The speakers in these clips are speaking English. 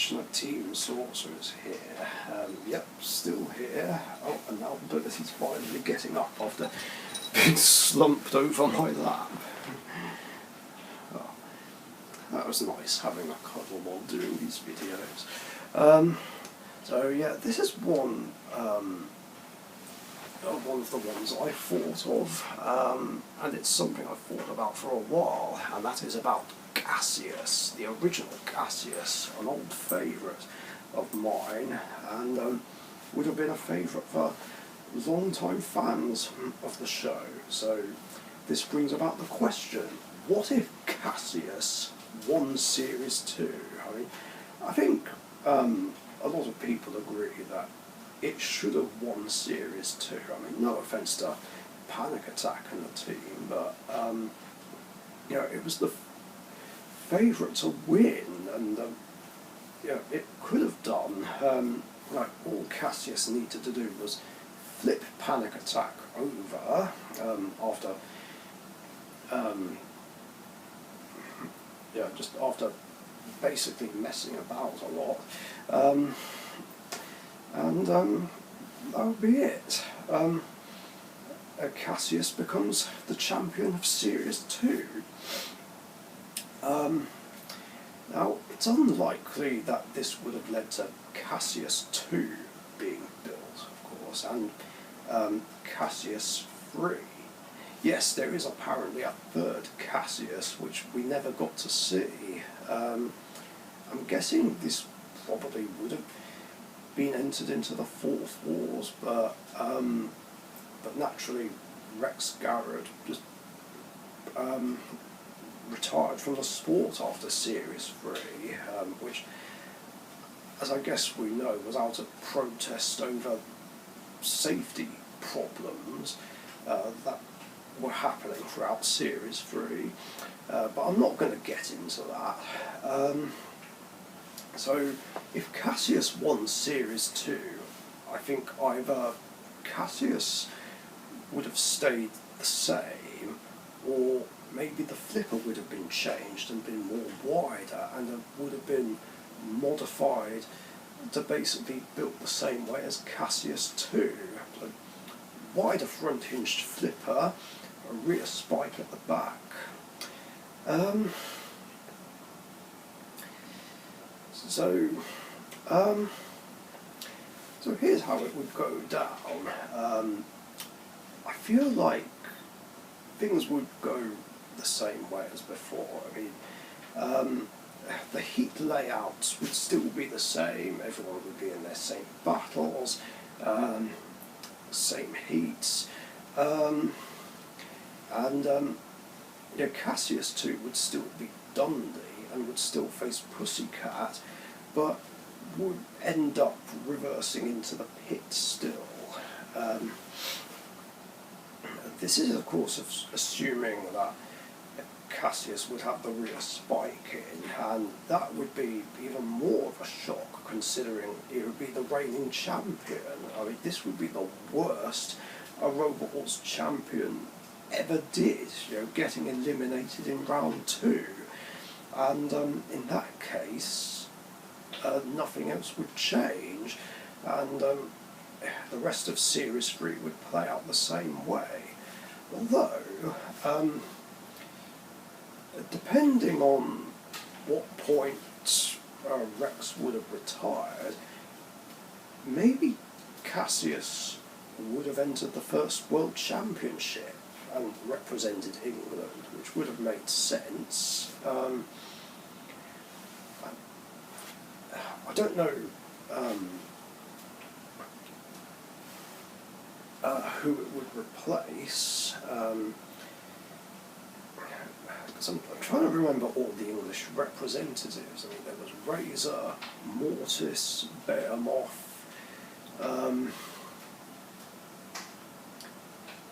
unfortunate team sorcerers here. Yep, still here. Oh, and now Ability's finally getting up after being slumped over my lap. Oh, that was nice, having a cuddle while doing these videos. So yeah, this is one of the ones I thought of, and it's something I've thought about for a while, and that is about Cassius, the original Cassius, an old favourite of mine, and would have been a favourite for long-time fans of the show. So this brings about the question, what if Cassius won Series 2? I mean, I think a lot of people agree that it should have won Series 2. I mean, no offence to Panic Attack and the team, but you know, it was the favourite to win, and you know, it could have done. Like, all Cassius needed to do was flip Panic Attack over after yeah, just after basically messing about a lot. And that would be it. Cassius becomes the champion of Series 2. Now, it's unlikely that this would have led to Cassius 2 being built, of course, and Cassius 3. Yes, there is apparently a third Cassius, which we never got to see. I'm guessing this probably would have been entered into the Fourth Wars, but naturally Rex Garrett just retired from the sport after Series 3, which, as I guess we know, was out of protest over safety problems that were happening throughout Series 3, but I'm not going to get into that. So, if Cassius won Series 2, I think either Cassius would have stayed the same, or maybe the flipper would have been changed and been more wider, and it would have been modified to basically built the same way as Cassius 2. So, wider front-hinged flipper, a rear spike at the back. So here's how it would go down. I feel like things would go the same way as before. I mean, the heat layouts would still be the same. Everyone would be in their same battles, same heats, and yeah, Cassius 2 would still be Dundee and would still face Pussycat, but would end up reversing into the pit still. This is, of course, assuming that Cassius would have the rear spike in, and that would be even more of a shock considering it would be the reigning champion. I mean, this would be the worst a Robot Wars champion ever did, you know, getting eliminated in round 2. And in that case, nothing else would change, and the rest of Series 3 would play out the same way. Although, depending on what point Rex would have retired, maybe Cassius would have entered the first World Championship and represented England, which would have made sense. I don't know who it would replace, because I'm trying to remember all the English representatives. I mean, there was Razor, Mortis, Behemoth,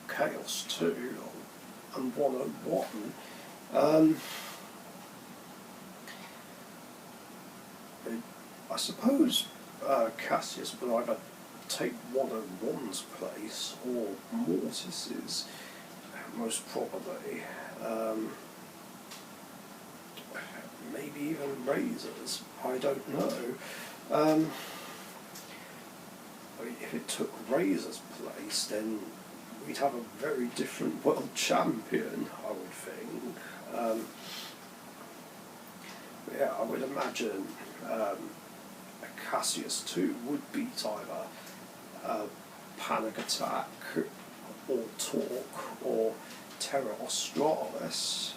Chaos 2, and 101. I suppose Cassius would either take 101's place or Mortis's, most probably. maybe even razors, I don't know. I mean, if it took Razor's place, then we'd have a very different world champion, I would think. Yeah, I would imagine a Cassius 2 would beat either Panic Attack or Talk or Terra Australis.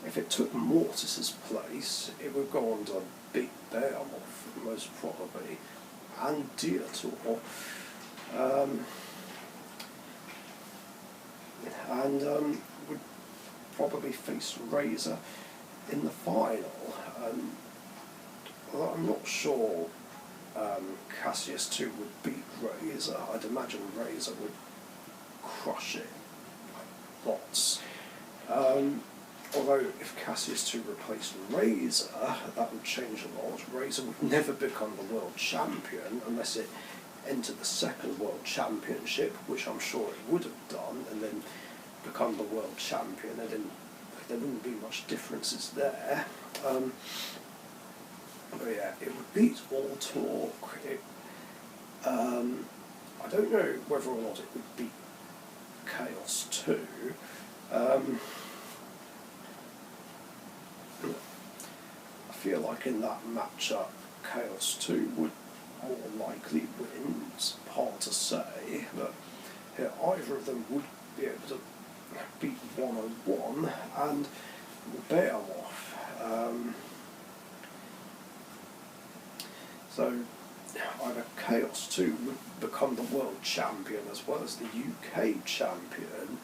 If it took Mortis's place, it would go on to beat Behemoth, most probably, and Dietor. And would probably face Razor in the final. Although I'm not sure Cassius 2 would beat Razor. I'd imagine Razor would crush it lots. Although if Cassius 2 replaced Razor, that would change a lot. Razor would never become the world champion unless it entered the second world championship, which I'm sure it would have done, and then become the world champion, and then there wouldn't be much differences there. But yeah, it would beat All Talk. I don't know whether or not it would beat Chaos 2. I feel like in that matchup, Chaos 2 would more likely win. It's hard to say, but yeah, either of them would be able to beat 101 and Behemoth. So either Chaos 2 would become the world champion as well as the UK champion,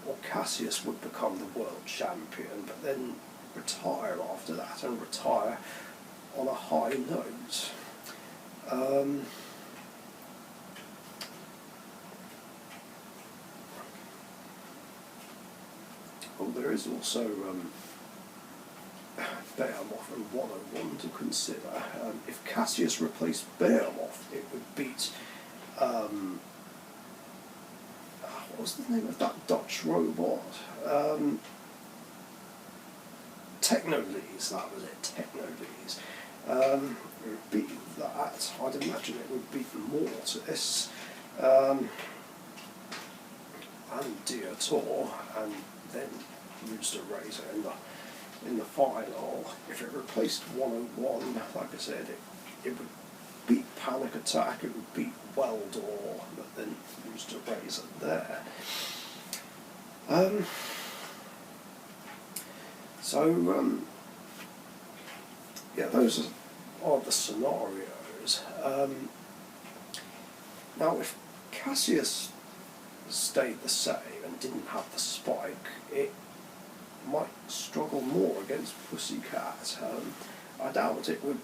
or Cassius would become the world champion, but then retire after that, and retire on a high note. Oh, there is also Behemoth and 101 to consider. If Cassius replaced Behemoth, it would beat what was the name of that Dutch robot? Technolese, that was it, Technolese. It would beat that. I'd imagine it would beat Mortis and Dietor, and then Rooster Razor in the final. If it replaced 101, like I said, it would beat Panic Attack, it would beat Weldor, but then Rooster Razor there. Yeah, those are the scenarios. Now, if Cassius stayed the same and didn't have the spike, it might struggle more against Pussycat. I doubt it would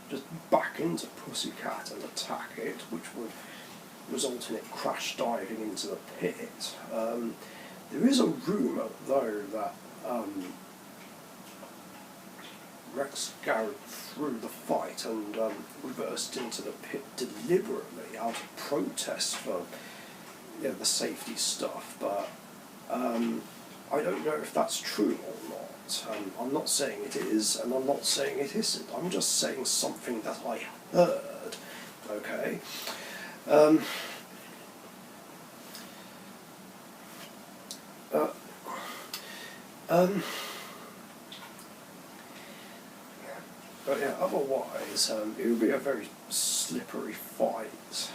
just back into Pussycat and attack it, which would result in it crash diving into the pit. There is a rumour, though, that Rex Garrett threw the fight and reversed into the pit deliberately out of protest for the safety stuff, but I don't know if that's true or not. I'm not saying it is, and I'm not saying it isn't. I'm just saying something that I heard, okay? But yeah, otherwise, it would be a very slippery fight.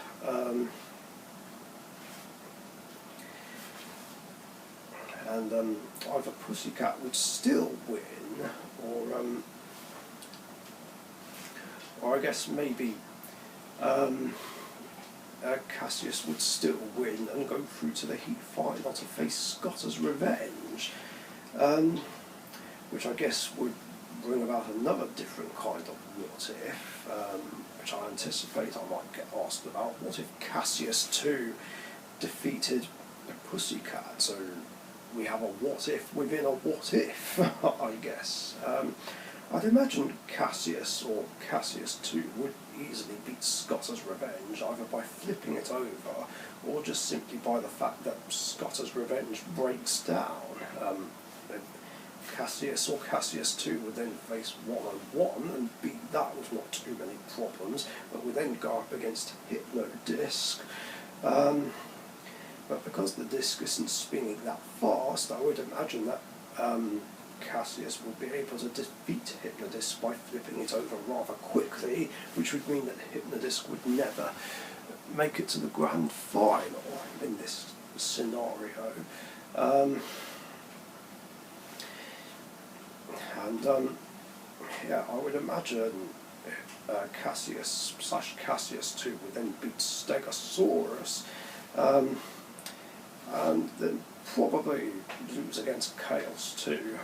And either Pussycat would still win, or I guess maybe Cassius would still win and go through to the heat final to face Scotter's Revenge, which I guess would bring about another different kind of what if, which I anticipate I might get asked about. What if Cassius 2 defeated a Pussycat? So we have a what if within a what if, I guess. I'd imagine Cassius or Cassius 2 would easily beat Scotter's Revenge either by flipping it over or just simply by the fact that Scotter's Revenge breaks down. Cassius or Cassius 2 would then face 101 and beat that with not too many problems, but would then go up against Hypno Disc. But because the disc isn't spinning that fast, I would imagine that Cassius would be able to defeat Hypnodisc by flipping it over rather quickly, which would mean that Hypnodisc would never make it to the grand final in this scenario. Yeah, I would imagine Cassius 2 would then beat Stegosaurus, and then probably lose against Chaos 2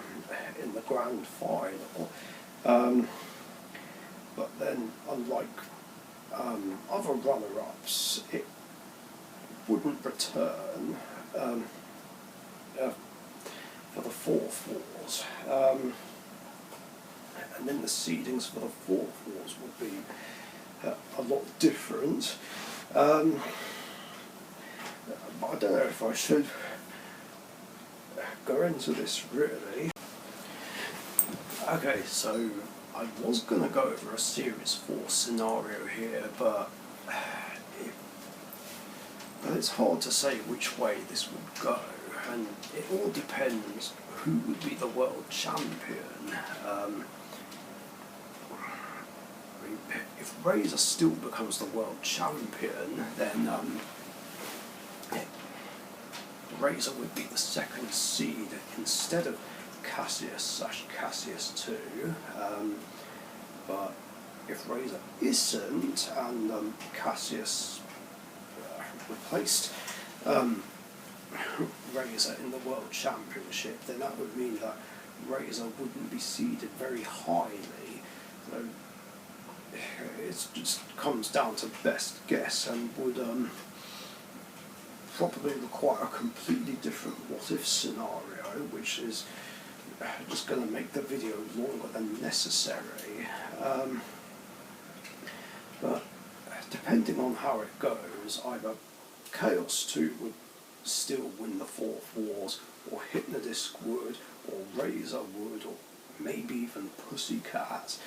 in the grand final. But then, unlike other runner-ups, it wouldn't return for the 4 Wars. And then the seedings for the 4 Wars would be a lot different. But I don't know if I should go into this really. Okay, so I was going to go over a Series 4 scenario here, but it's hard to say which way this would go, and it all depends who would be the world champion. If Razor still becomes the world champion, then Razor would be the second seed instead of Cassius 2. But if Razor isn't, and Cassius replaced Razor in the World Championship, then that would mean that Razor wouldn't be seeded very highly. So it just comes down to best guess, and would probably require a completely different what-if scenario, which is just going to make the video longer than necessary. But depending on how it goes, either Chaos 2 would still win the 4 Wars, or Hypnodisc would, or Razor would, or maybe even Pussycat.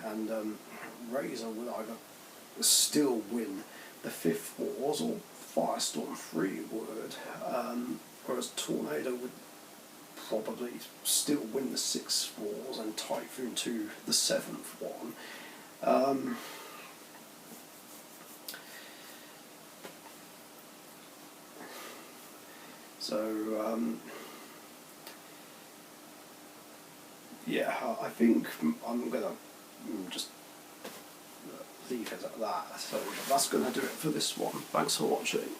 And Razor would either still win the 5th Wars, or Firestorm 3 would, whereas Tornado would probably still win the 6th Wars and Typhoon 2 the 7th one. Yeah, I think I'm going to just leave it at that. So that's going to do it for this one. Thanks for watching.